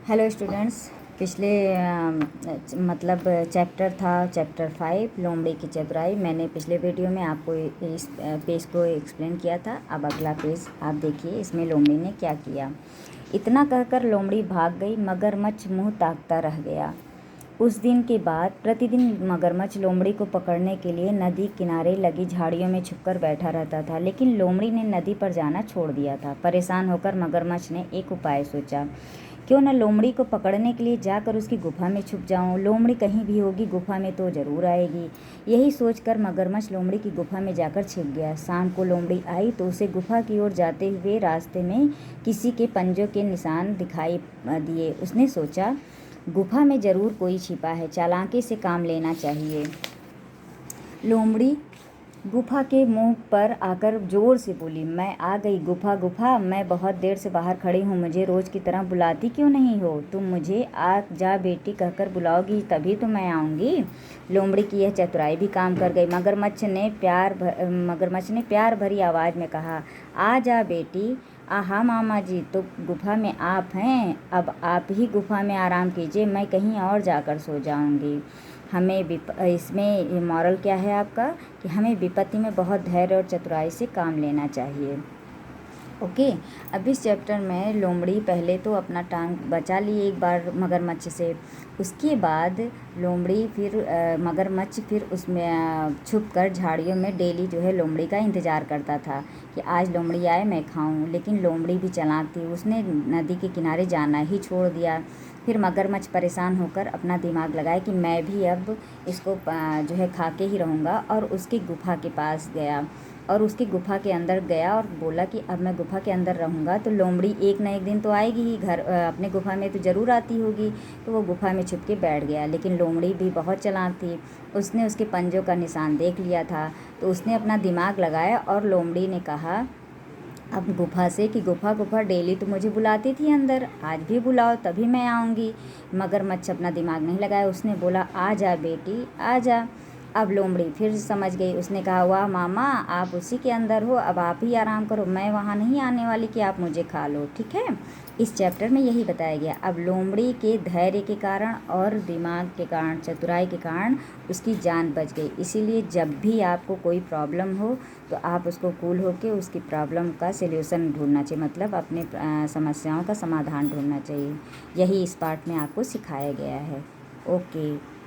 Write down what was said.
Hello students. पिछले मतलब chapter था चैप्टर 5 लोमड़ी की चतुराई। मैंने पिछले वीडियो में आपको इस पेज को एक्सप्लेन किया था। अब अगला पेज आप देखिए, इसमें लोमड़ी ने क्या किया। इतना कहकर लोमड़ी भाग गई, मगरमच्छ मुंह ताकता रह गया। उस दिन के बाद प्रतिदिन मगरमच्छ लोमड़ी को पकड़ने के लिए नदी किनारे लगी झाड़ियों में छुपकर बैठा रहता था, लेकिन लोमड़ी ने नदी पर जाना छोड़ दिया था। परेशान होकर मगरमच्छ ने एक उपाय सोचा, क्यों न लोमड़ी को पकड़ने के लिए जाकर उसकी गुफा में छुप जाऊं। लोमड़ी कहीं भी होगी, गुफा में तो ज़रूर आएगी। यही सोचकर मगरमच्छ लोमड़ी की गुफा में जाकर छिप गया। शाम को लोमड़ी आई तो उसे गुफा की ओर जाते हुए रास्ते में किसी के पंजों के निशान दिखाई दिए। उसने सोचा, गुफा में ज़रूर कोई छिपा है, चालाकी से काम लेना चाहिए। लोमड़ी गुफा के मुंह पर आकर जोर से बोली, मैं आ गई गुफा गुफा, मैं बहुत देर से बाहर खड़ी हूँ, मुझे रोज़ की तरह बुलाती क्यों नहीं हो? तुम मुझे आ जा बेटी कहकर बुलाओगी तभी तो मैं आऊँगी। लोमड़ी की यह चतुराई भी काम कर गई। मगरमच्छ ने प्यार भरी आवाज़ में कहा, आ जा बेटी। आहा मामा जी, तो गुफा में आप हैं, अब आप ही गुफा में आराम कीजिए, मैं कहीं और जाकर सो जाऊँगी। इसमें मॉरल क्या है आपका, कि हमें विपत्ति में बहुत धैर्य और चतुराई से काम लेना चाहिए। ओके। अब इस चैप्टर में लोमड़ी पहले तो अपना टांग बचा ली एक बार मगरमच्छ से। उसके बाद लोमड़ी मगरमच्छ फिर उसमें छुप कर झाड़ियों में डेली जो है लोमड़ी का इंतज़ार करता था कि आज लोमड़ी आए मैं खाऊं। लेकिन लोमड़ी भी चालाक थी, उसने नदी के किनारे जाना ही छोड़ दिया। फिर मगरमच्छ परेशान होकर अपना दिमाग लगाया कि मैं भी अब इसको जो है खा के ही रहूँगा, और उसकी गुफा के पास गया और उसकी गुफा के अंदर गया और बोला कि अब मैं गुफा के अंदर रहूँगा तो लोमड़ी एक ना एक दिन तो आएगी ही, घर अपने गुफा में तो ज़रूर आती होगी। तो वो गुफा में छुप के बैठ गया। लेकिन लोमड़ी भी बहुत चालाक थी, उसने उसके पंजों का निशान देख लिया था। तो उसने अपना दिमाग लगाया और लोमड़ी ने कहा अब गुफा से कि गुफा गुफा डेली तो मुझे बुलाती थी अंदर, आज भी बुलाओ तभी मैं आऊँगी। मगरमच्छ अपना दिमाग नहीं लगाया, उसने बोला, आ जा बेटी आ जा। अब लोमड़ी फिर समझ गई, उसने कहा, वाह मामा, आप उसी के अंदर हो, अब आप ही आराम करो, मैं वहाँ नहीं आने वाली कि आप मुझे खा लो, ठीक है। इस चैप्टर में यही बताया गया। अब लोमड़ी के धैर्य के कारण और दिमाग के कारण, चतुराई के कारण उसकी जान बच गई। इसीलिए जब भी आपको कोई प्रॉब्लम हो तो आप उसको कूल होकर उसकी प्रॉब्लम का सल्यूशन ढूंढना चाहिए, मतलब अपने समस्याओं का समाधान ढूंढना चाहिए। यही इस पार्ट में आपको सिखाया गया है। ओके।